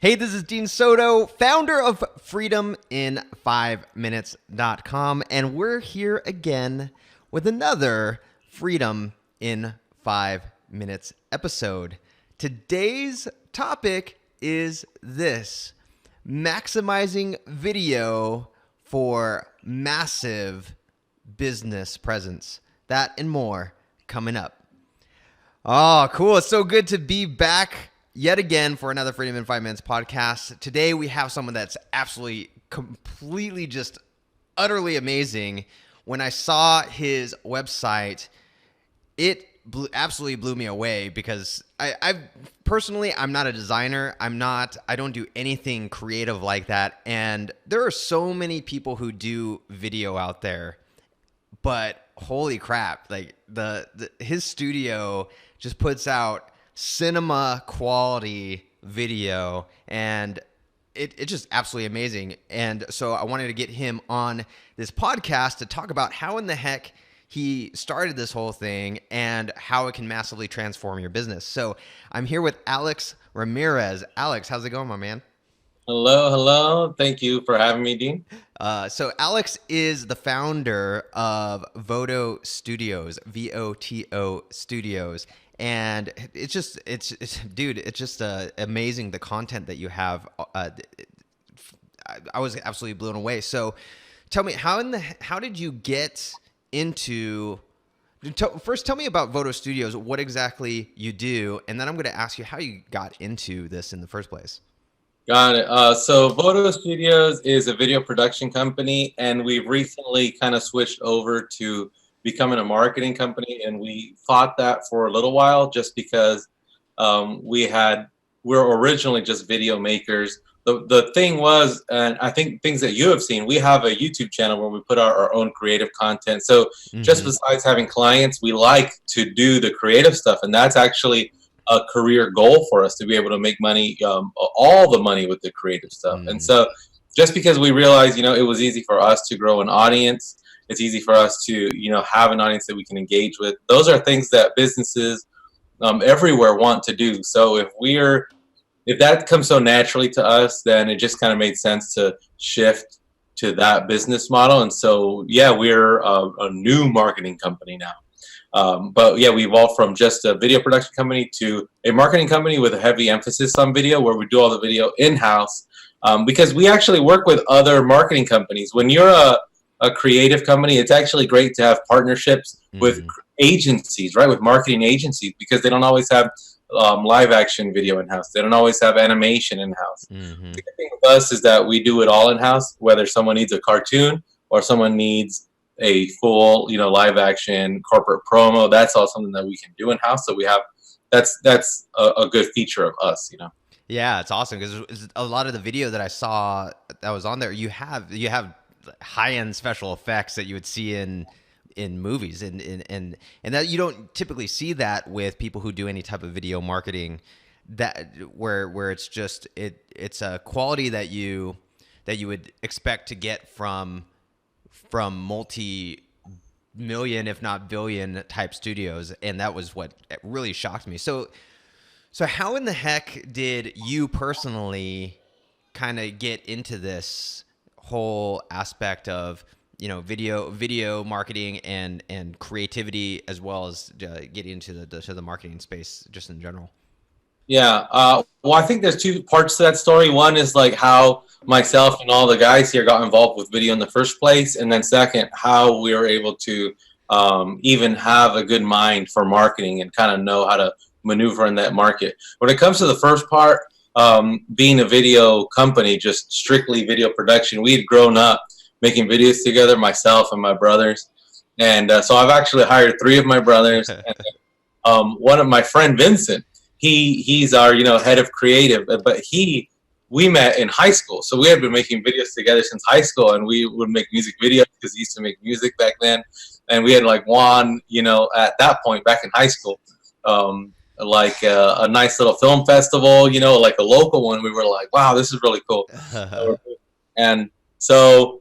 Hey, this is Dean Soto, founder of freedomin5minutes.com, and we're here again with another Freedom in 5 Minutes episode. Today's topic is this: maximizing video for massive business presence. That and more coming up. Oh, cool. It's so good to be back yet again for another Freedom in 5 Minutes podcast. Today we have someone that's absolutely, completely, just utterly amazing. When I saw his website, it absolutely blew me away because I personally, I'm not a designer. I don't do anything creative like that. And there are so many people who do video out there, but holy crap, like his studio just puts out cinema quality video, and it's just absolutely amazing. And so I wanted to get him on this podcast to talk about how in the heck he started this whole thing and how it can massively transform your business. So I'm here with Alex Ramirez. Alex, how's it going, my man? Hello. Thank you for having me, Dean. So Alex is the founder of Voto Studios, VOTO Studios. And it's just amazing the content that you have. I was absolutely blown away. So tell me, how did you get into, first tell me about Voto Studios, what exactly you do, and then I'm going to ask you how you got into this in the first place. Got it. So Voto Studios is a video production company, and we've recently kind of switched over to becoming a marketing company, and we fought that for a little while just because we're originally just video makers. The thing was, and I think things that you have seen, we have a YouTube channel where we put out our own creative content. So just besides having clients, we like to do the creative stuff, and that's actually a career goal for us, to be able to make money, all the money with the creative stuff. And so just because we realized, it was easy for us to grow an audience, it's easy for us to, have an audience that we can engage with. Those are things that businesses everywhere want to do. So if that comes so naturally to us, then it just kind of made sense to shift to that business model. And so, yeah, we're a new marketing company now. But yeah, we evolved from just a video production company to a marketing company with a heavy emphasis on video, where we do all the video in-house, because we actually work with other marketing companies. When you're a creative company, it's actually great to have partnerships with agencies, right? With marketing agencies, because they don't always have live action video in-house. They don't always have animation in-house. The good thing with us is that we do it all in-house, whether someone needs a cartoon or someone needs a full, live action corporate promo. That's all something that we can do in-house. So we have, that's a good feature of us, Yeah, it's awesome because a lot of the video that I saw that was on there, you have high-end special effects that you would see in movies, and that you don't typically see that with people who do any type of video marketing, that where it's just it's a quality that you would expect to get from multi-million, if not billion type studios. And that was what really shocked me. So how in the heck did you personally kind of get into this whole aspect of, video marketing and creativity, as well as getting into the marketing space just in general? Yeah. Well, I think there's two parts to that story. One is like how myself and all the guys here got involved with video in the first place. And then second, how we were able to even have a good mind for marketing and kind of know how to maneuver in that market. When it comes to the first part, being a video company, just strictly video production, we had grown up making videos together, myself and my brothers. And so I've actually hired 3 of my brothers. And one of my friend, Vincent, he's our, head of creative, but we met in high school. So we had been making videos together since high school, and we would make music videos because he used to make music back then. And we had won, at that point back in high school, a nice little film festival, like a local one. We were like, wow, this is really cool. And so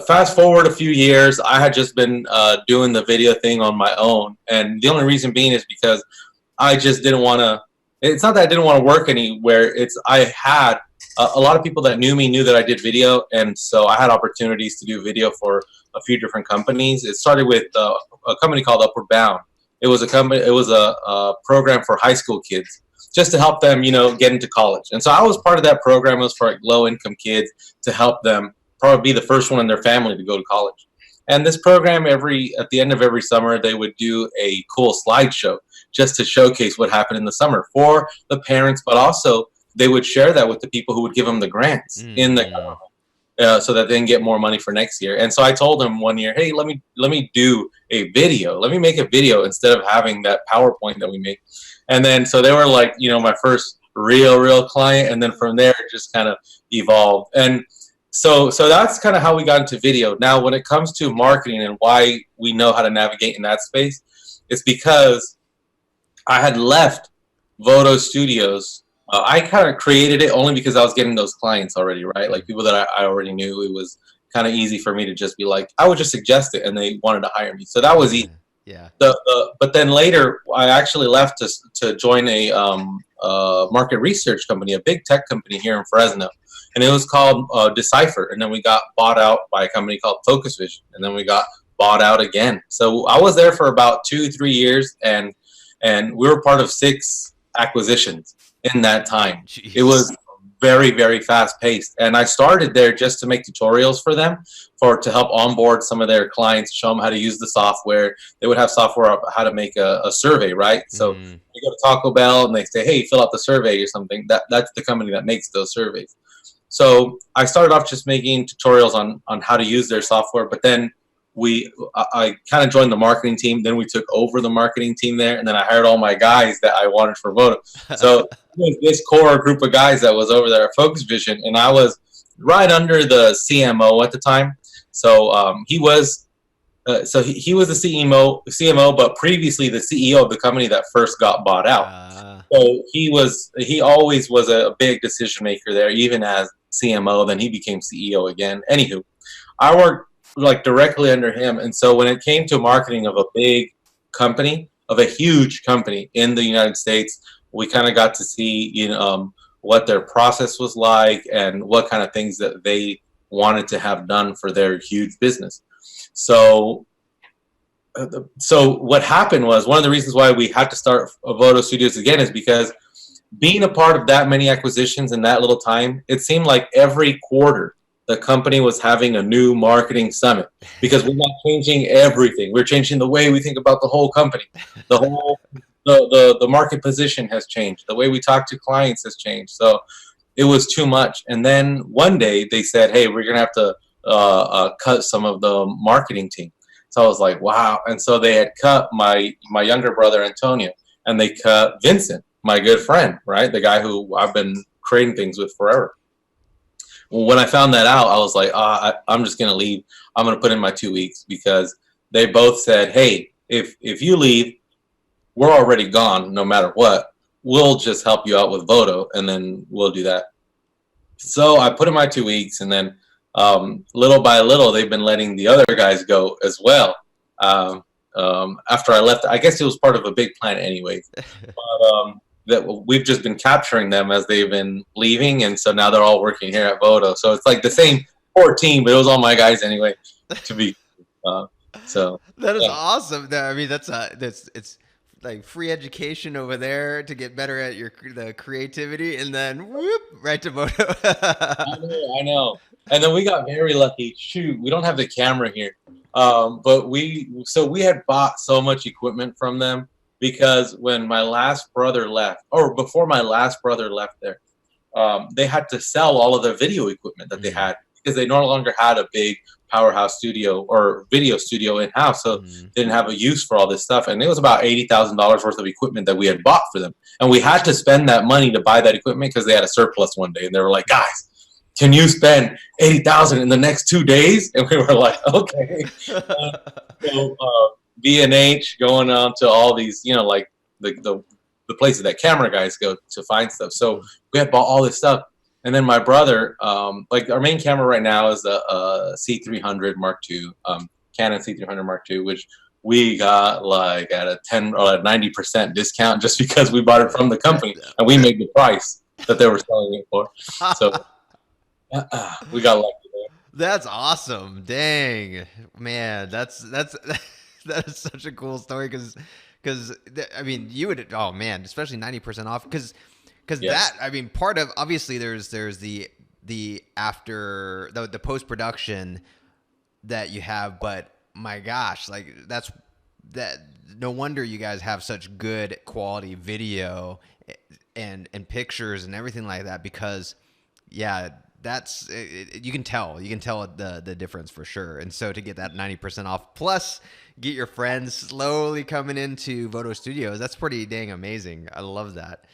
fast forward a few years, I had just been doing the video thing on my own. And the only reason being is because I just didn't want to it's not that I didn't want to work anywhere. It's I had a lot of people that knew me knew that I did video, and so I had opportunities to do video for a few different companies. It started with a company called Upward Bound. It was a company. It was a program for high school kids, just to help them, get into college. And so I was part of that program. It was for like low income kids to help them probably be the first one in their family to go to college. And this program, at the end of every summer, they would do a cool slideshow just to showcase what happened in the summer for the parents, but also they would share that with the people who would give them the grants in the government, so that they can get more money for next year. And so I told them one year, hey, let me do a video. Let me make a video instead of having that PowerPoint that we make. And then so they were like, my first real client. And then from there, it just kind of evolved. And so that's kind of how we got into video. Now, when it comes to marketing and why we know how to navigate in that space, it's because I had left Voto Studios. I kind of created it only because I was getting those clients already, right? Like people that I already knew. It was kind of easy for me to just be like, I would just suggest it, and they wanted to hire me. So that was easy. Yeah. But then later, I actually left to join a market research company, a big tech company here in Fresno, and it was called Decipher. And then we got bought out by a company called Focus Vision, and then we got bought out again. So I was there for about 2-3 years, and we were part of 6 acquisitions in that time. Jeez. It was very, very fast paced. And I started there just to make tutorials for them to help onboard some of their clients, show them how to use the software. They would have software how to make a survey, right? So you go to Taco Bell and they say, hey, fill out the survey or something. That's the company that makes those surveys. So I started off just making tutorials on how to use their software, but then I kind of joined the marketing team. Then we took over the marketing team there, and then I hired all my guys that I wanted for Voto. So this core group of guys that was over there at Focus Vision, and I was right under the CMO at the time. So he was the CMO, but previously the CEO of the company that first got bought out. So he always was a big decision maker there, even as CMO. Then he became CEO again. Anywho, I worked like directly under him. And so when it came to marketing of a big company, of a huge company in the United States, we kind of got to see, what their process was like and what kind of things that they wanted to have done for their huge business. So what happened was, one of the reasons why we had to start Voto Studios again is because being a part of that many acquisitions in that little time, it seemed like every quarter the company was having a new marketing summit, because we're not changing everything. We're changing the way we think about the whole company. The market position has changed. The way we talk to clients has changed. So it was too much. And then one day they said, hey, we're going to have to cut some of the marketing team. So I was like, wow. And so they had cut my younger brother, Antonio, and they cut Vincent, my good friend, right? The guy who I've been creating things with forever. When I found that out, I was like, I'm just going to leave. I'm going to put in my 2 weeks, because they both said, hey, if you leave, we're already gone no matter what. We'll just help you out with Voto, and then we'll do that. So I put in my 2 weeks, and then little by little, they've been letting the other guys go as well. After I left, I guess it was part of a big plan anyways. But that we've just been capturing them as they've been leaving, and so now they're all working here at Voto. So it's like the same core team, but it was all my guys anyway. To be so that is awesome. I mean, it's like free education over there to get better at the creativity, and then whoop, right to Voto. I know. And then we got very lucky. Shoot, we don't have the camera here, but we had bought so much equipment from them. Because when my last brother left, or before my last brother left there, they had to sell all of the video equipment that they had, because they no longer had a big powerhouse studio or video studio in-house. So they didn't have a use for all this stuff. And it was about $80,000 worth of equipment that we had bought for them. And we had to spend that money to buy that equipment because they had a surplus one day. And they were like, guys, can you spend $80,000 in the next 2 days? And we were like, okay. B&H, going on to all these, like the places that camera guys go to find stuff. So we had bought all this stuff. And then my brother, like our main camera right now is a C300 Mark II, Canon C300 Mark II, which we got like at a 10 or a 90% discount just because we bought it from the company and we made the price that they were selling it for. So we got lucky there. That's awesome. Dang, man, that's that is such a cool story because I mean you would, oh man, especially 90% off because Yes. that, I mean, part of, obviously there's the after the post production that you have, but my gosh, like that no wonder you guys have such good quality video and pictures and everything like that, because yeah, that's you can tell the difference for sure. And so to get that 90% off plus get your friends slowly coming into Voto Studios, that's pretty dang amazing. I love that.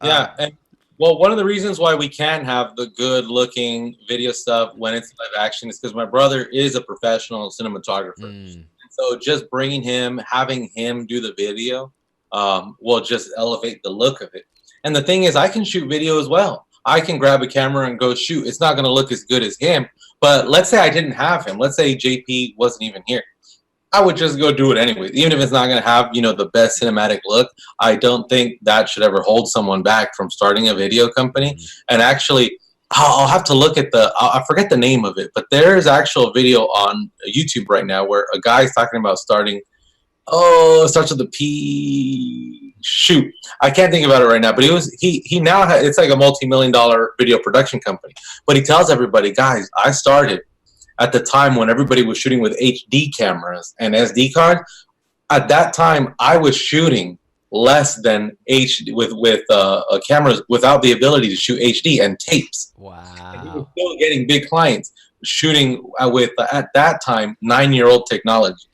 Yeah, and well, one of the reasons why we can have the good-looking video stuff when it's live action is because my brother is a professional cinematographer. Mm, So just bringing him, having him do the video, will just elevate the look of it. And the thing is, I can shoot video as well. I can grab a camera and go shoot. It's not going to look as good as him. But let's say I didn't have him. Let's say JP wasn't even here. I would just go do it anyway, even if it's not going to have, the best cinematic look. I don't think that should ever hold someone back from starting a video company. mm. And actually, I'll have to look at I forget the name of it, but there's actual video on YouTube right now where a guy's talking about starting. Oh, it starts with a P. Shoot, I can't think about it right now. But he now it's like a multi-million-dollar video production company. But he tells everybody, guys, I started at the time when everybody was shooting with HD cameras and SD cards. At that time, I was shooting less than HD with cameras without the ability to shoot HD and tapes. And he was Wow. still getting big clients shooting with at that time 9-year-old technology.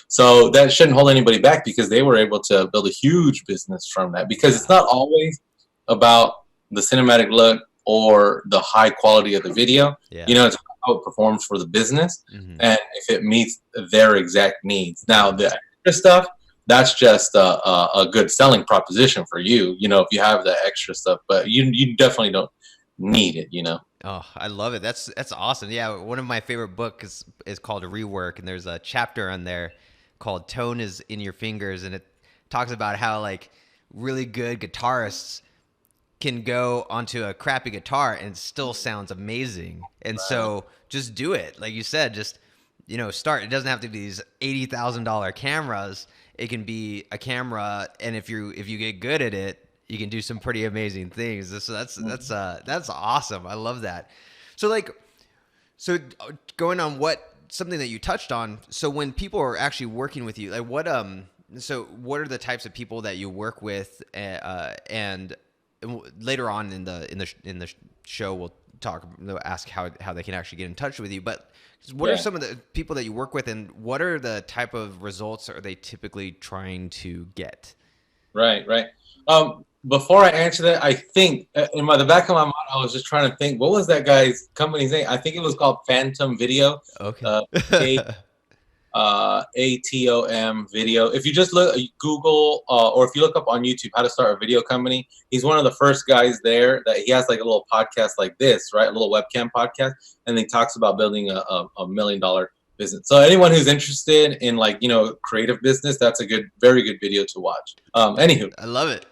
So that shouldn't hold anybody back because they were able to build a huge business from that. Because it's not always about the cinematic look or the high quality of the video. Yeah. It's how it performs for the business Mm-hmm. and if it meets their exact needs. Now, the extra stuff, that's just a good selling proposition for you, if you have the extra stuff. But you definitely don't need it. Oh, I love it. That's awesome. Yeah, one of my favorite books is called Rework, and there's a chapter on there called Tone is in Your Fingers, and it talks about how like really good guitarists can go onto a crappy guitar and it still sounds amazing. And so just do it. Like you said, just start. It doesn't have to be these $80,000 cameras. It can be a camera, and if you get good at it, you can do some pretty amazing things. So that's awesome. I love that. So going on something that you touched on. So when people are actually working with you, like what are the types of people that you work with, and later on in the show we'll ask how they can actually get in touch with you. But what are some of the people that you work with, and what are the type of results are they typically trying to get? Right. Before I answer that, I think in the back of my mind, I was just trying to think, what was that guy's company's name? I think it was called Phantom Video. Okay. ATOM Video. If you just Google or if you look up on YouTube how to start a video company, he's one of the first guys there that he has like a little podcast like this, right? A little webcam podcast, and he talks about building a $1 million business. So anyone who's interested in creative business, that's a very good video to watch. Anywho, I love it.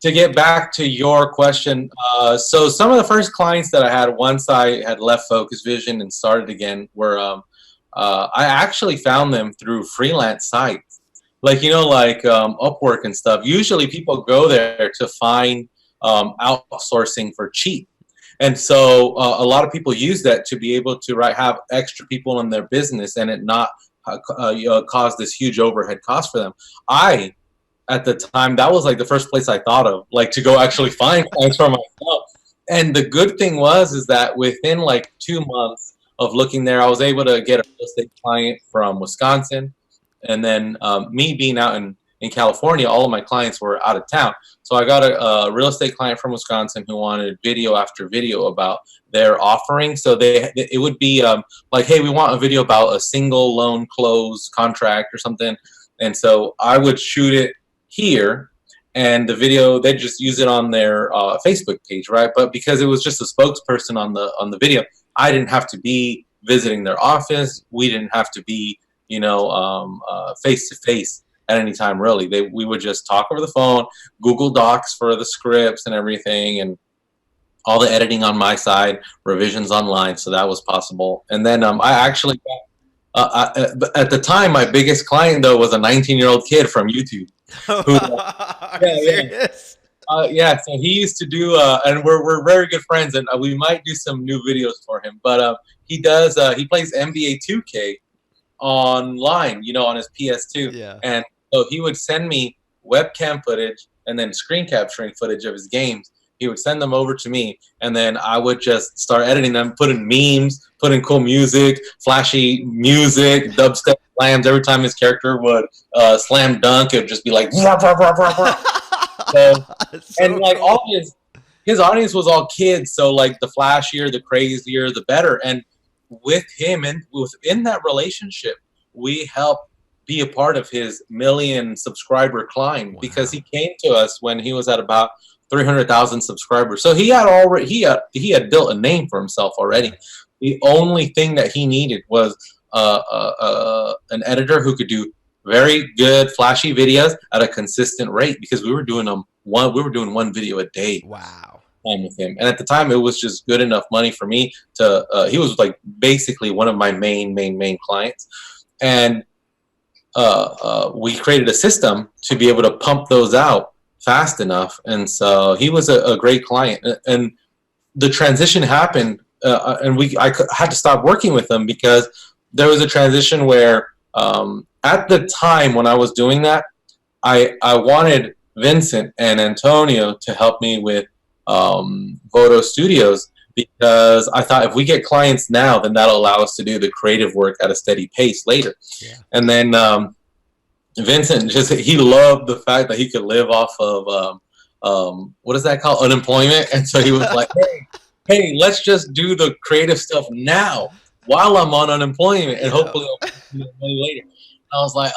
to get back to your question, so some of the first clients that I had once I had left Focus Vision and started again were I actually found them through freelance sites, like Upwork and stuff. Usually people go there to find outsourcing for cheap. And so a lot of people use that to be able to have extra people in their business and it not cause this huge overhead cost for them. At the time, that was like the first place I thought of, like to go actually find clients for myself. And the good thing is that within like 2 months of looking there, I was able to get a real estate client from Wisconsin. And then me being out in California, all of my clients were out of town. So I got a real estate client from Wisconsin who wanted video after video about their offering. So it would be like, hey, we want a video about a single loan close contract or something. And so I would shoot it here, and the video, they just use it on their Facebook page, right? But because it was just a spokesperson on the video, I didn't have to be visiting their office. We didn't have to be face to face at any time. Really, we would just talk over the phone, Google Docs for the scripts and everything, and all the editing on my side, revisions online, so that was possible. And then I actually at the time, my biggest client though was a 19-year-old kid from YouTube. Who, Are you serious? yeah, so he used to do, and we're very good friends, and we might do some new videos for him. But he plays NBA 2K online, on his PS2. Yeah. And so he would send me webcam footage and then screen capturing footage of his games. He would send them over to me, and then I would just start editing them, put in memes, put in cool music, flashy music, dubstep slams. Every time his character would slam dunk, it would just be like, rah, rah, rah, rah, rah. So, and like cool. all his audience was all kids, so like the flashier, the crazier, the better. And with him and within that relationship, we helped be a part of his 1 million subscriber climb. Wow. Because he came to us when he was at about 300,000 subscribers. So he had built a name for himself already. The only thing that he needed was an editor who could do very good flashy videos at a consistent rate, because we were doing one video a day. Wow. With him, and at the time it was just good enough money for me to he was like basically one of my main clients. And we created a system to be able to pump those out fast enough, and so he was a great client. And the transition happened, and I had to stop working with him because there was a transition where at the time when I was doing that, I wanted Vincent and Antonio to help me with Voto Studios, because I thought if we get clients now, then that'll allow us to do the creative work at a steady pace later. Yeah. And then Vincent he loved the fact that he could live off of what is that called, unemployment. And so he was like, hey, let's just do the creative stuff now while I'm on unemployment, and hopefully I'll get money later. And I was like,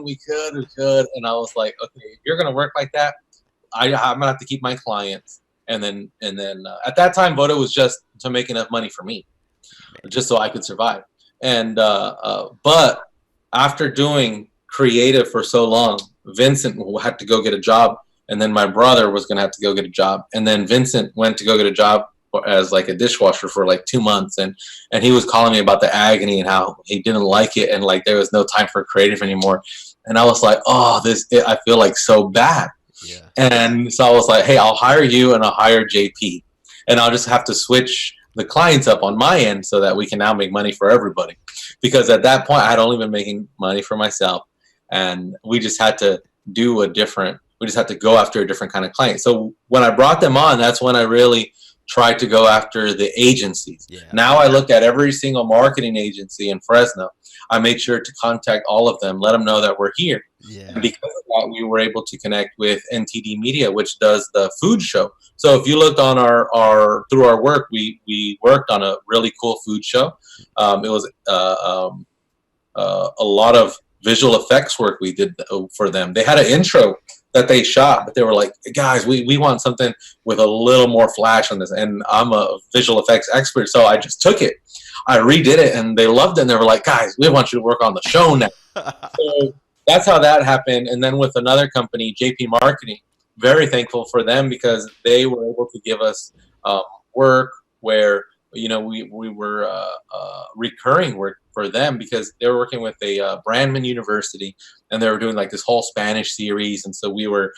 we could. And I was like, okay, if you're gonna work like that, I'm gonna have to keep my clients. And then at that time, Voto was just to make enough money for me, just so I could survive. And but after doing creative for so long, Vincent had to go get a job, and then my brother was gonna have to go get a job, and then Vincent went to go get a job as like a dishwasher for like 2 months, and he was calling me about the agony and how he didn't like it, and like there was no time for creative anymore. And I was like, I feel like so bad. Yeah. And so I was like, hey, I'll hire you and I'll hire JP, and I'll just have to switch the clients up on my end so that we can now make money for everybody. Because at that point I had only been making money for myself, and we just had to go after a different kind of client. So when I brought them on, that's when I really tried to go after the agencies. Yeah. Now I look at every single marketing agency in Fresno. I made sure to contact all of them, let them know that we're here. Yeah. And because of that, we were able to connect with NTD Media, which does the food show. So if you looked on through our work, we worked on a really cool food show. It was a lot of visual effects work we did for them. They had an intro that they shot, but they were like, guys, we want something with a little more flash on this. And I'm a visual effects expert, so I just took it. I redid it, and they loved it, and they were like, guys, we want you to work on the show now. So that's how that happened. And then with another company, JP Marketing, very thankful for them, because they were able to give us work where, we were recurring work for them, because they were working with a Brandman University, and they were doing like this whole Spanish series. And so we were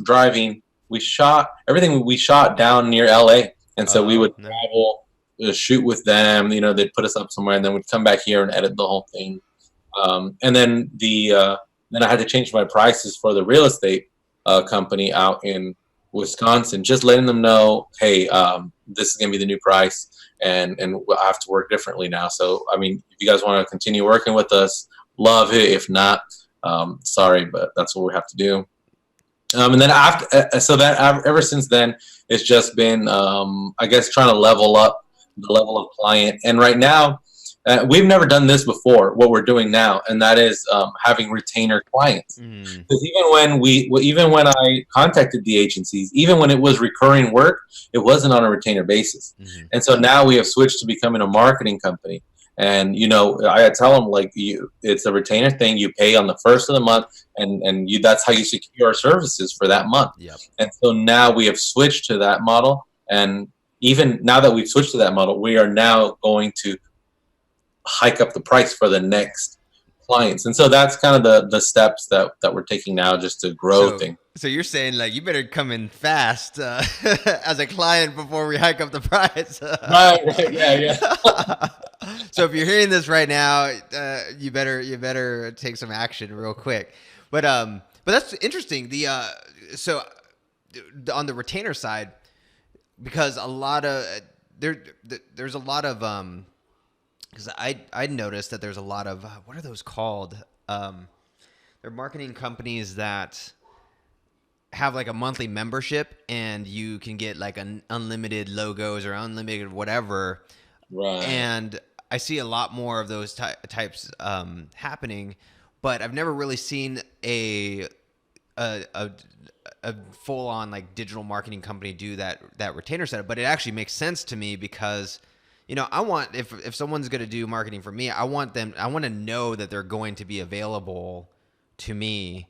driving. We shot down near LA, and so we would travel, shoot with them. They'd put us up somewhere, and then we'd come back here and edit the whole thing. And then then I had to change my prices for the real estate company out in Wisconsin, just letting them know, hey, this is gonna be the new price, and I have to work differently now. So if you guys want to continue working with us, love it. If not, sorry, but that's what we have to do. And then ever since then, it's just been I guess trying to level up the level of client. And right now, we've never done this before, what we're doing now, and that is having retainer clients. Because even when I contacted the agencies, even when it was recurring work, it wasn't on a retainer basis. And so now we have switched to becoming a marketing company. And I tell them, like, it's a retainer thing. You pay on the first of the month, and that's how you secure our services for that month. Yep. And so now we have switched to that model, and even now that we've switched to that model, we are now going to hike up the price for the next clients. And so that's kind of the steps that we're taking now, just to grow things. So you're saying, like, you better come in fast as a client before we hike up the price. Right, yeah. So if you're hearing this right now, you better take some action real quick. But that's interesting. So on the retainer side, because a lot of there's a lot of because I noticed that there's a lot of what are those called? They're marketing companies that have like a monthly membership, and you can get like an unlimited logos or unlimited whatever. Right. And I see a lot more of those types happening, but I've never really seen a full on like digital marketing company do that retainer setup. But it actually makes sense to me because, I want, if someone's going to do marketing for me, I want to know that they're going to be available to me.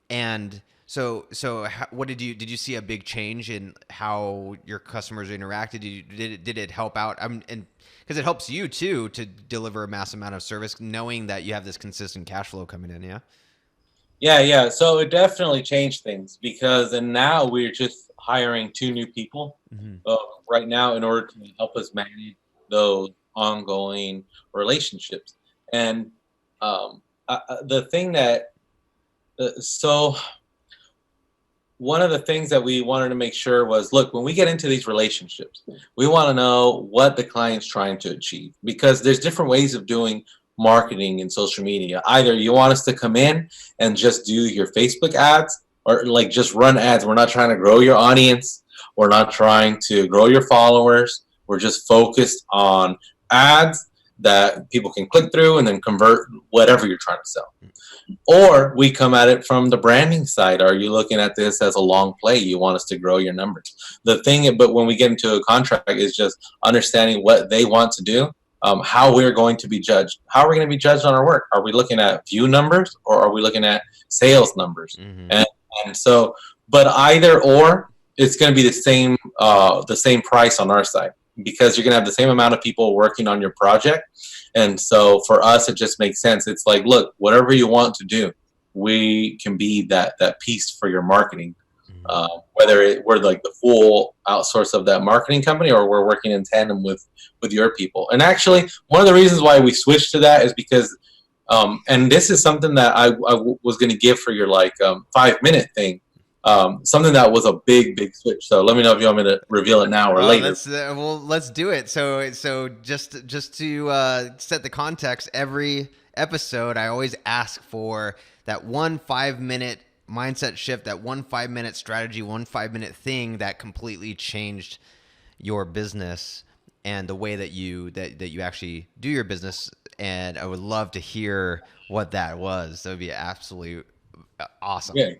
And so what did you see a big change in how your customers interacted? Did it help out? And because it helps you too to deliver a mass amount of service, knowing that you have this consistent cash flow coming in. Yeah. Yeah. So it definitely changed things, and now we're just hiring 2 new people right now in order to help us manage those ongoing relationships. And the thing that so one of the things that we wanted to make sure was, look, when we get into these relationships, we want to know what the client's trying to achieve, because there's different ways of doing marketing in social media. Either you want us to come in and just do your Facebook ads, or like just run ads. We're not trying to grow your audience. We're not trying to grow your followers. We're just focused on ads that people can click through and then convert whatever you're trying to sell. Or we come at it from the branding side. Are you looking at this as a long play? You want us to grow your numbers. But when we get into a contract, is just understanding what they want to do, how we're going to be judged. How are we going to be judged on our work? Are we looking at view numbers, or are we looking at sales numbers? Mm-hmm. And so, but either or, it's going to be the same price on our side, because you're going to have the same amount of people working on your project. And so for us, it just makes sense. It's like, look, whatever you want to do, we can be that piece for your marketing. Whether we're like the full outsource of that marketing company, or we're working in tandem with your people. And actually, one of the reasons why we switched to that is because, and this is something that I was going to give for your 5-minute thing. Something that was a big switch. So let me know if you want me to reveal it now or later. Let's do it. So just to set the context, every episode I always ask for that 1 5-minute mindset shift, that 1 5-minute strategy, 1 5-minute thing that completely changed your business and the way that you actually do your business. And I would love to hear what that was. That would be absolutely awesome. Yeah.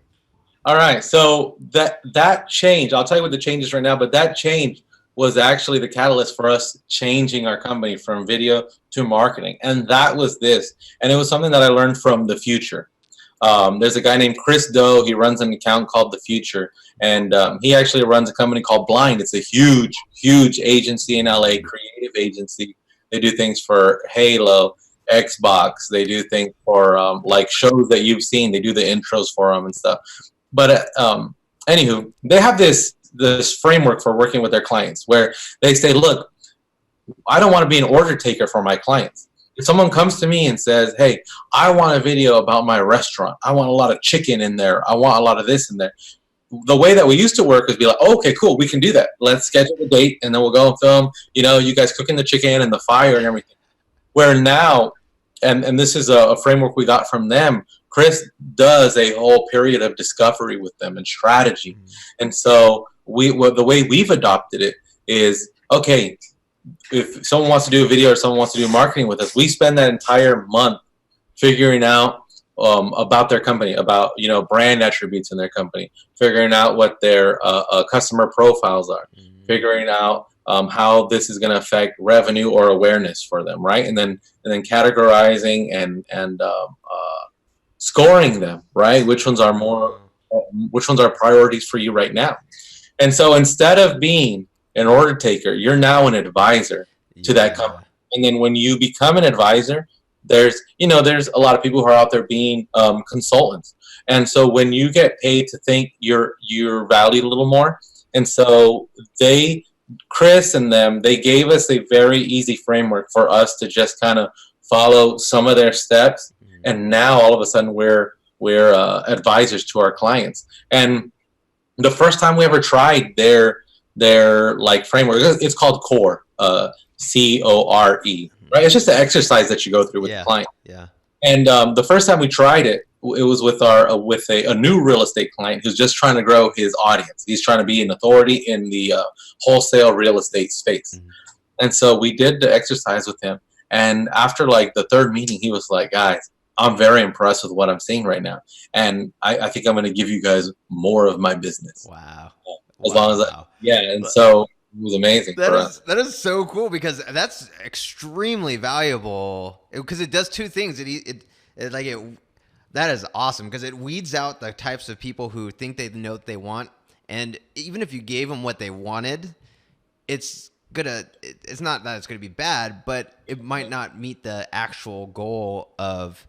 All right, so that change, I'll tell you what the change is right now, but that change was actually the catalyst for us changing our company from video to marketing. And that was this. And it was something that I learned from The Future. There's a guy named Chris Doe. He runs an account called The Future. And he actually runs a company called Blind. It's a huge agency in LA, creative agency. They do things for Halo, Xbox. They do things for like shows that you've seen. They do the intros for them and stuff. But anywho, they have this framework for working with their clients where they say, look, I don't want to be an order taker for my clients. If someone comes to me and says, hey, I want a video about my restaurant. I want a lot of chicken in there. I want a lot of this in there. The way that we used to work is be like, oh, okay, cool, we can do that. Let's schedule a date, and then we'll go and film, you guys cooking the chicken and the fire and everything. Where now, and this is a framework we got from them, Chris does a whole period of discovery with them and strategy. And so the way we've adopted it is, okay, if someone wants to do a video or someone wants to do marketing with us, we spend that entire month figuring out about their company, about brand attributes in their company, figuring out what their customer profiles are, figuring out how this is going to affect revenue or awareness for them, right? And then categorizing and scoring them, right? Which ones are priorities for you right now? And so instead of being an order taker, you're now an advisor to that company. And then when you become an advisor, there's a lot of people who are out there being consultants. And so when you get paid to think you're valued a little more, and so Chris and them, they gave us a very easy framework for us to just kind of follow some of their steps. And now all of a sudden we're advisors to our clients. And the first time we ever tried their like framework, it's called CORE, CORE, right? It's just an exercise that you go through with the client. Yeah. And the first time we tried it, it was with a new real estate client who's just trying to grow his audience. He's trying to be an authority in the wholesale real estate space. And so we did the exercise with him. And after like the third meeting, he was like, guys, I'm very impressed with what I'm seeing right now. And I think I'm going to give you guys more of my business. Wow. As long as so it was amazing for us. That is so cool, because that's extremely valuable, because it does two things. That is awesome, because it weeds out the types of people who think they know what they want. And even if you gave them what they wanted, it's not that it's going to be bad, but it might not meet the actual goal of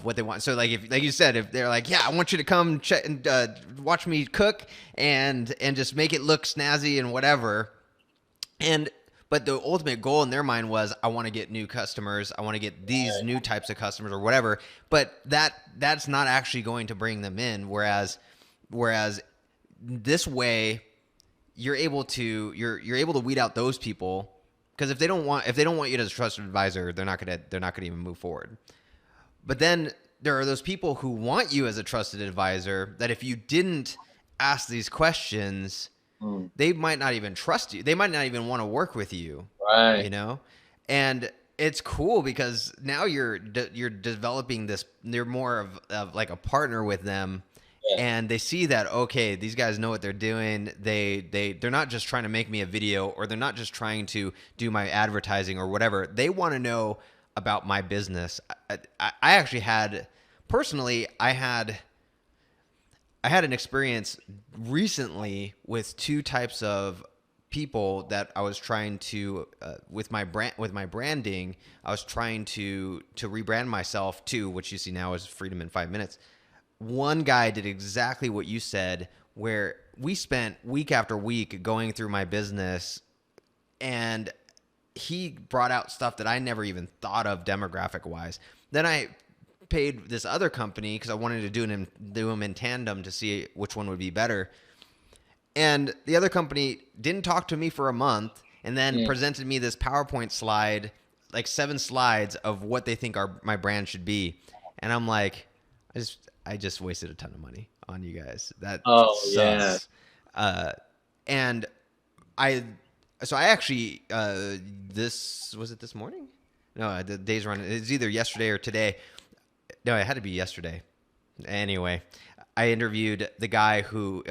what they want. So like you said, if they're like, yeah, I want you to come check and watch me cook and just make it look snazzy and whatever. But the ultimate goal in their mind was, I want to get new customers. I want to get these new types of customers or whatever. But that's not actually going to bring them in. Whereas this way, you're able to weed out those people, because if they don't want you as a trusted advisor, they're not gonna even move forward. But then there are those people who want you as a trusted advisor, that if you didn't ask these questions, they might not even trust you. They might not even want to work with you. Right. You know? And it's cool, because now you're developing this, you're more of like a partner with them. Yeah. And they see that, okay, these guys know what they're doing. They're not just trying to make me a video, or they're not just trying to do my advertising or whatever. They want to know about my business. I actually had an experience recently with two types of people that I was trying to with my branding. I was trying to rebrand myself to, which you see now is Freedom in 5 Minutes. One guy did exactly what you said, where we spent week after week going through my business, and he brought out stuff that I never even thought of demographic wise. Then I paid this other company, because I wanted to do them in tandem to see which one would be better. And the other company didn't talk to me for a month, and then presented me this PowerPoint slide, like 7 slides of what they think my brand should be. And I'm like, I just wasted a ton of money on you guys. That sucks. Yeah. And So I actually, was it this morning? No, the day's running. It's either yesterday or today. No, it had to be yesterday. Anyway, I interviewed the guy who,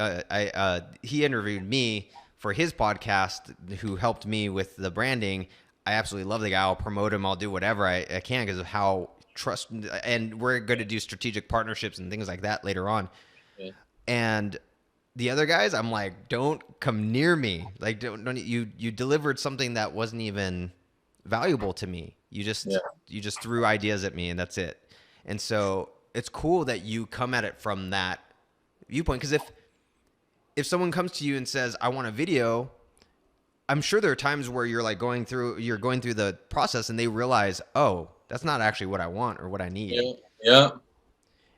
he interviewed me for his podcast, who helped me with the branding. I absolutely love the guy. I'll promote him. I'll do whatever I can, because of how and we're going to do strategic partnerships and things like that later on. Yeah. And the other guys, I'm like, don't come near me. Like, don't you delivered something that wasn't even valuable to me. You just threw ideas at me, and that's it. And so it's cool that you come at it from that viewpoint, because if someone comes to you and says, I want a video, I'm sure there are times where you're going through the process, and they realize, oh, that's not actually what I want or what I need. Yeah.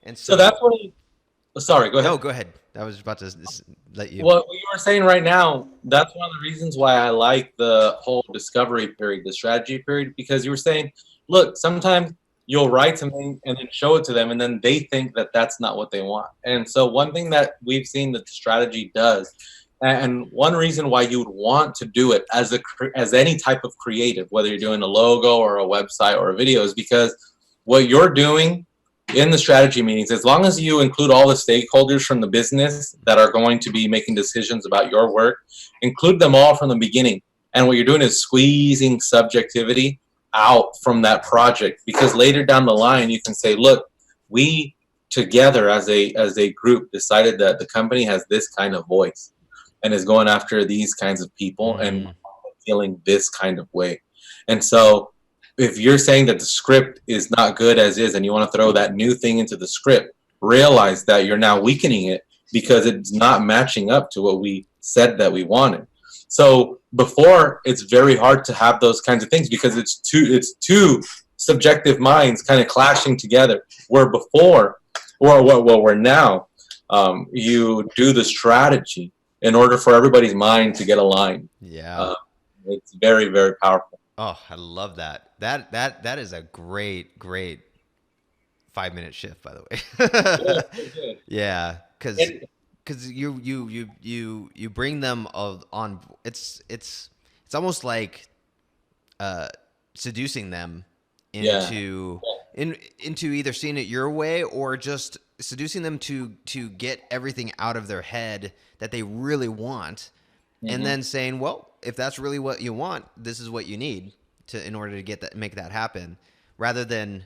And so that's what sorry, go ahead. No, go ahead. I was about to let you. What you were saying right now, that's one of the reasons why I like the whole discovery period, the strategy period, because you were saying, look, sometimes you'll write something and then show it to them, and then they think that that's not what they want. And so one thing that we've seen that the strategy does, and one reason why you would want to do it as any type of creative, whether you're doing a logo or a website or a video, is because what you're doing in the strategy meetings, as long as you include all the stakeholders from the business that are going to be making decisions about your work, include them all from the beginning. And what you're doing is squeezing subjectivity out from that project, because later down the line you can say, look, we together as a group decided that the company has this kind of voice and is going after these kinds of people and feeling this kind of way. And so if you're saying that the script is not good as is and you want to throw that new thing into the script, realize that you're now weakening it because it's not matching up to what we said that we wanted. So before, it's very hard to have those kinds of things because it's two subjective minds kind of clashing together. Where before, where now, you do the strategy in order for everybody's mind to get aligned. Yeah. It's very, very powerful. Oh, I love that. That is a great 5-minute shift, by the way. Yeah, because you bring them on. It's almost like seducing them into into either seeing it your way or just seducing them to get everything out of their head that they really want, and then saying, well, if that's really what you want, this is what you need in order to make that happen, rather than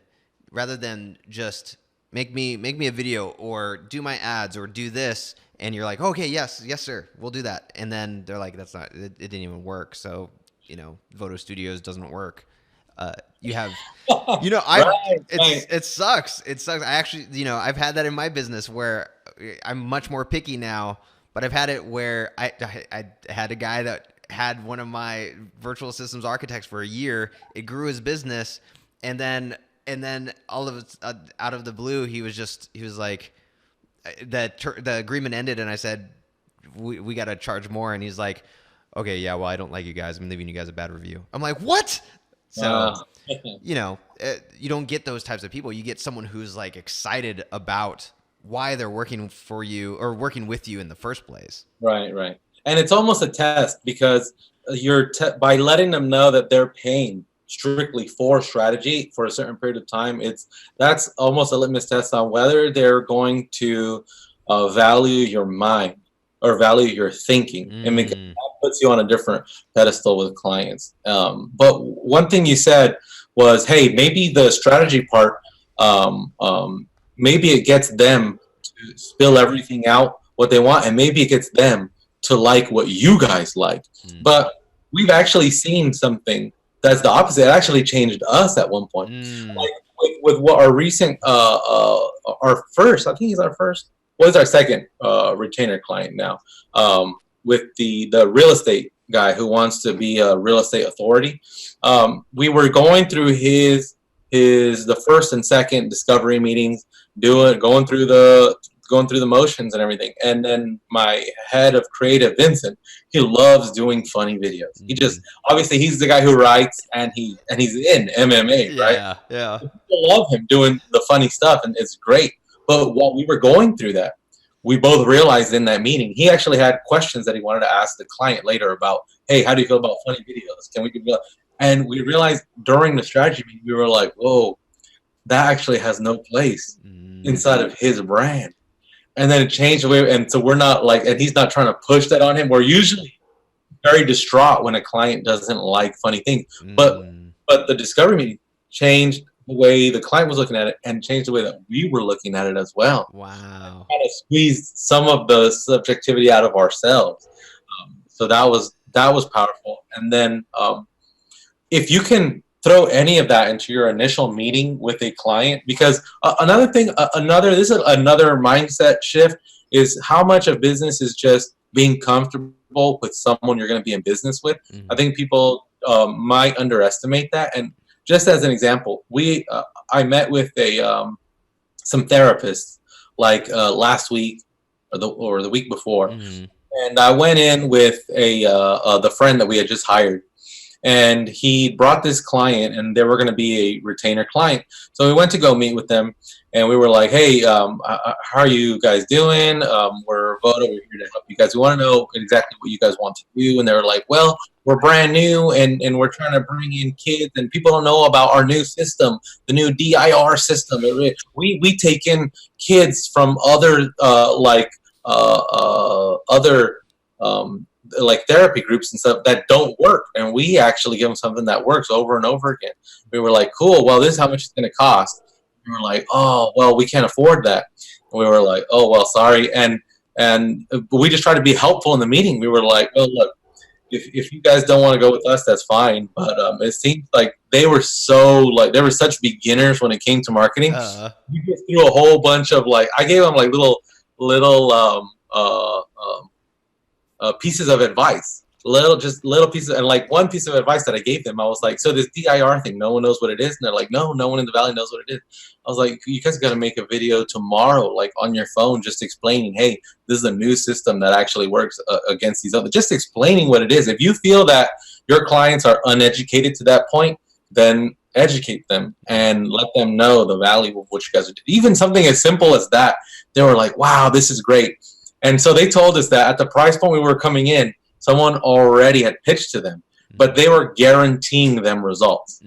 just make me a video or do my ads or do this, and you're like, okay, yes sir, we'll do that, and then they're like, that's not it didn't even work. So Voto Studios doesn't work. You have it sucks. I actually, I've had that in my business where I'm much more picky now, but I've had it where I had a guy that had one of my virtual systems architects for a year. It grew his business, and then all of it, out of the blue, he was like, the agreement ended, and I said, we got to charge more, and he's like, okay, yeah, well, I don't like you guys. I'm leaving you guys a bad review. I'm like, what? So, you don't get those types of people. You get someone who's like excited about why they're working for you or working with you in the first place. Right. And it's almost a test because by letting them know that they're paying strictly for strategy for a certain period of time, that's almost a litmus test on whether they're going to value your mind or value your thinking, and that puts you on a different pedestal with clients. But one thing you said was, hey, maybe the strategy part, maybe it gets them to spill everything out what they want, and maybe it gets them to like what you guys like. But we've actually seen something that's the opposite. It actually changed us at one point. Like with what our recent, our first, I think he's our first, was our second retainer client now, with the real estate guy who wants to be a real estate authority. We were going through the first and second discovery meetings, going through the motions and everything. And then my head of creative, Vincent, he loves doing funny videos. He just, obviously he's the guy who writes and he's in MMA, right? Yeah. People love him doing the funny stuff, and it's great. But while we were going through that, we both realized in that meeting, he actually had questions that he wanted to ask the client later about, hey, how do you feel about funny videos? Can we do that? And we realized during the strategy meeting, we were like, whoa, that actually has no place inside of his brand. And then it changed the way, and so we're not like, and he's not trying to push that on him. We're usually very distraught when a client doesn't like funny things. But the discovery meeting changed the way the client was looking at it and changed the way that we were looking at it as well. Wow. Kind of squeezed some of the subjectivity out of ourselves. So that was powerful. And then if you can throw any of that into your initial meeting with a client, because another mindset shift is how much of business is just being comfortable with someone you're going to be in business with. I think people might underestimate that. And just as an example, I met with some therapists like last week or the week before, and I went in with the friend that we had just hired, and he brought this client, and they were going to be a retainer client. So we went to go meet with them, and we were like, "Hey, how are you guys doing? We're Voto. We're here to help you guys. We want to know exactly what you guys want to do." And they were like, "Well, we're brand new, and we're trying to bring in kids, and people don't know about our new system, the new DIR system. We take in kids from other other like therapy groups and stuff that don't work, and we actually give them something that works over and over again." We were like, "Cool. Well, this is how much it's going to cost." We were like, "Oh, well, we can't afford that." And we were like, "Oh, well, sorry." And but we just tried to be helpful in the meeting. We were like, "Well, look, if you guys don't want to go with us, that's fine." But it seemed like they were they were such beginners when it came to marketing. We just threw a whole bunch of I gave them like little pieces of advice, little pieces, and like one piece of advice that I gave them, I was like, "So this DIR thing, no one knows what it is." And they're like, "No, no one in the valley knows what it is." I was like, "You guys got to make a video tomorrow, like on your phone, just explaining, hey, this is a new system that actually works against these other, just explaining what it is. If you feel that your clients are uneducated to that point, then educate them and let them know the value of what you guys are doing." Even something as simple as that, they were like, "Wow, this is great." And so they told us that at the price point we were coming in, someone already had pitched to them, but they were guaranteeing them results.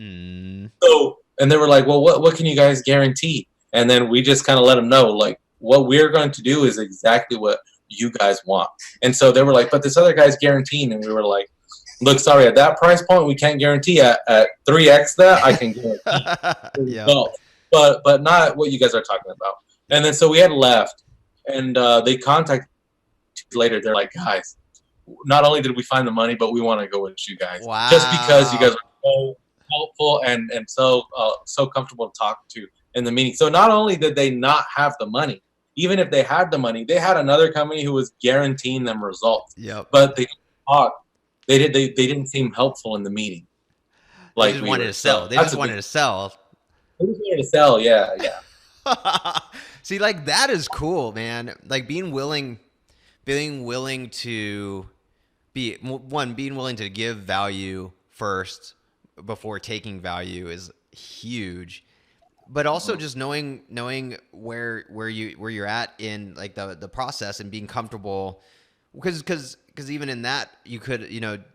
So, and they were like, "Well, what can you guys guarantee?" And then we just kind of let them know, like, what we're going to do is exactly what you guys want. And so they were like, "But this other guy's guaranteeing." And we were like, "Look, sorry, at that price point, we can't guarantee. At 3x that, I can guarantee results, but not what you guys are talking about." And then so we had left, and they contacted later. They're like, "Guys, not only did we find the money, but we want to go with you guys." Wow. Just because you guys are so helpful and so comfortable to talk to in the meeting. So not only did they not have the money, even if they had the money, they had another company who was guaranteeing them results. Yep. But they didn't talk. They didn't seem helpful in the meeting. Like they just wanted to sell. They just wanted to sell. They just wanted to sell. Yeah. See, like that is cool, man. Like being willing to being willing to give value first before taking value is huge. But also just knowing where you're at in like the process and being comfortable, because even in that you could,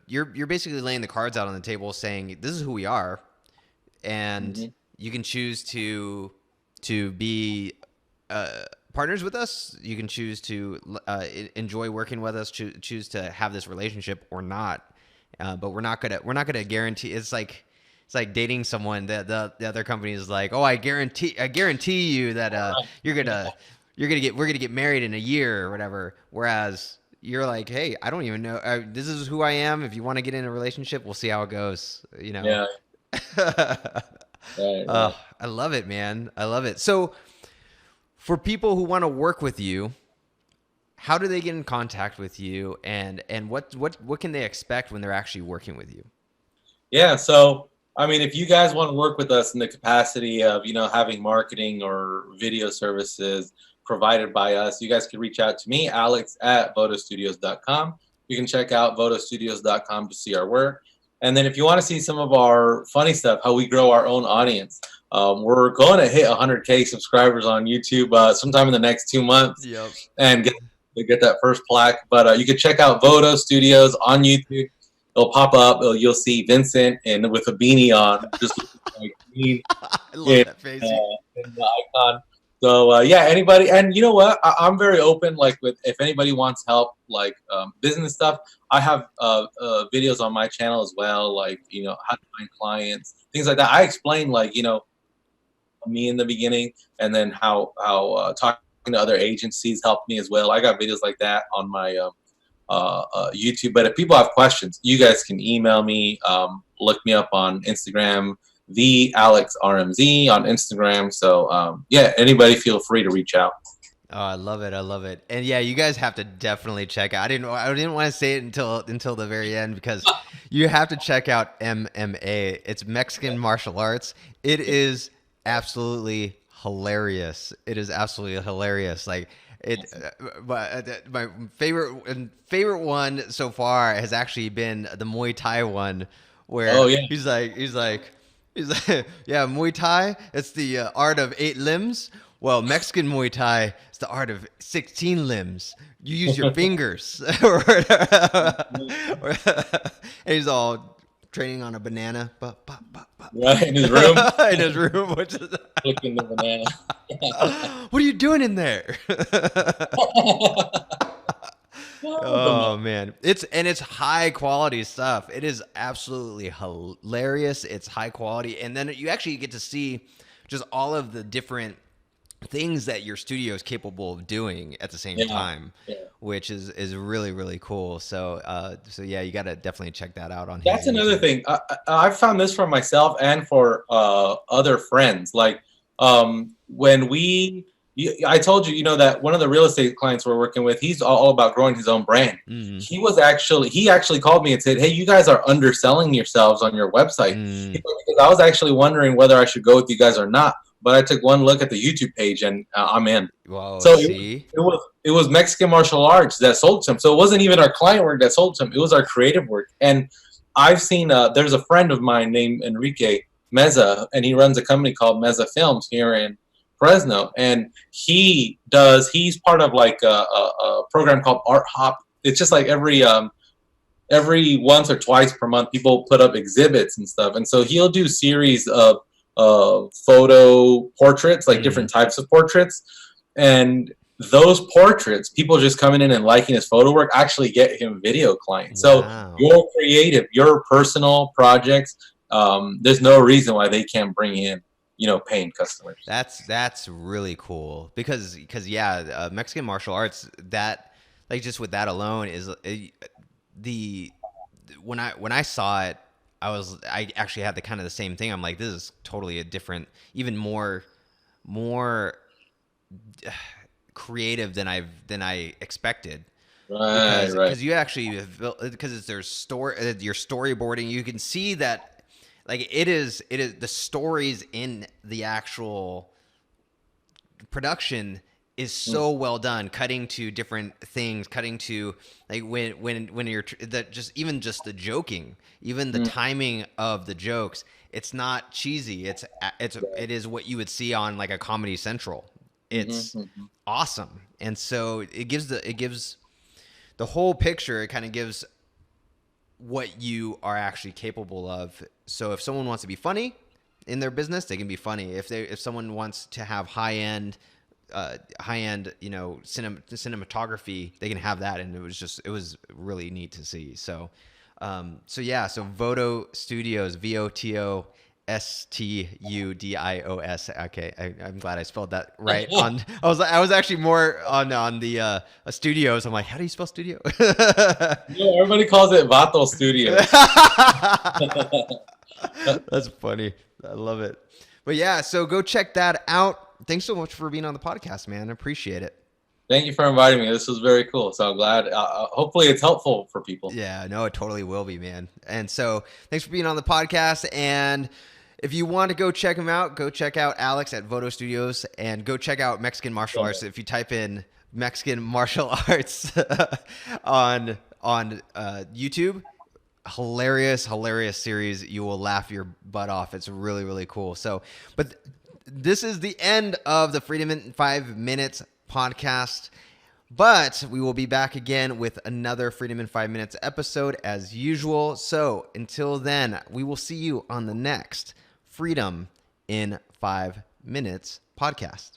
you're basically laying the cards out on the table saying this is who we are, and you can choose to be partners with us. You can choose to enjoy working with us, choose to have this relationship or not. But we're not gonna guarantee. It's like dating someone that the other company is like, "Oh, I guarantee you that we're gonna get married in a year or whatever." Whereas you're like, "Hey, I don't even know. This is who I am. If you want to get in a relationship, we'll see how it goes." Yeah. Right. I love it, man. I love it. So, for people who want to work with you, how do they get in contact with you, and what can they expect when they're actually working with you? Yeah, so I mean, if you guys want to work with us in the capacity of having marketing or video services provided by us, you guys can reach out to me, Alex at votostudios.com. You can check out votostudios.com to see our work. And then if you want to see some of our funny stuff, how we grow our own audience, we're going to hit 100K subscribers on YouTube sometime in the next 2 months. Yep. And get that first plaque. But you can check out Voto Studios on YouTube. It'll pop up. You'll see Vincent and with a beanie on, just like me. I love that face. And the icon. So yeah, anybody, and you know what? I'm very open. Like if anybody wants help, like business stuff, I have videos on my channel as well. Like how to find clients, things like that. I explain me in the beginning, and then how talking to other agencies helped me as well. I got videos like that on my YouTube. But if people have questions, you guys can email me. Look me up on Instagram, the Alex RMZ on Instagram. So yeah, anybody feel free to reach out. Oh, I love it. I love it. And yeah, you guys have to definitely check out. I didn't want to say it until the very end, because you have to check out MMA. It's Mexican martial arts. It is absolutely hilarious. It is absolutely hilarious. Like my favorite one so far has actually been the Muay Thai one, where Oh yeah. he's like, yeah, Muay Thai, it's the art of 8 limbs. Well, Mexican Muay Thai is the art of 16 limbs. You use your fingers. And he's all training on a banana. Right in his room, In his room, which is, flicking the banana. what are you doing in there? Oh man, it's high quality stuff. It is absolutely hilarious. It's high quality, and then you actually get to see just all of the different things that your studio is capable of doing at the same time, which is really really cool. So yeah, you got to definitely check that out on. That's another thing. I've found this for myself and for other friends. Like when I told you, that one of the real estate clients we're working with, he's all about growing his own brand. Mm-hmm. He actually called me and said, "Hey, you guys are underselling yourselves on your website." Because I was actually wondering whether I should go with you guys or not. But I took one look at the YouTube page and I'm in. Whoa, So see? it was Mexican martial arts that sold to him. So it wasn't even our client work that sold to him. It was our creative work. And I've seen there's a friend of mine named Enrique Meza, and he runs a company called Meza Films here in Fresno. And he's part of like a program called Art Hop. It's just like every once or twice per month, people put up exhibits and stuff. And so he'll do series of photo portraits, like different types of portraits. And those portraits, people just coming in and liking his photo work, actually get him video clients. Wow. So your creative, your personal projects, there's no reason why they can't bring in, paying customers. That's really cool because yeah, Mexican martial arts, that like just with that alone is when I saw it, I actually had the kind of the same thing. I'm like, this is totally a different, even more creative than I expected. Right. Because you actually, because it's your storyboarding, you can see that like it is the stories in the actual production is so well done, cutting to different things, cutting to like when you're just the joking, even the timing of the jokes. It's not cheesy. It is what you would see on like a Comedy Central. It's awesome, and so it gives the whole picture. It kind of gives what you are actually capable of. So if someone wants to be funny in their business, they can be funny. If someone wants to have high end cinematography, they can have that. And it was really neat to see. So Voto Studios, VOTO STUDIOS. Okay, I'm glad I spelled that right. I was actually more on the studios. I'm like, how do you spell studio? Everybody calls it Voto Studios. That's funny. I love it. But yeah, so go check that out. Thanks so much for being on the podcast, man. I appreciate it. Thank you for inviting me. This was very cool. So I'm glad. Hopefully it's helpful for people. Yeah, no, it totally will be, man. And so thanks for being on the podcast. And if you want to go check him out, go check out Alex at Voto Studios and go check out Mexican martial arts. If you type in Mexican martial arts on YouTube, hilarious series. You will laugh your butt off. It's really, really cool. So, but this is the end of the Freedom in 5 Minutes podcast. But we will be back again with another Freedom in 5 Minutes episode as usual. So until then, we will see you on the next Freedom in 5 Minutes podcast.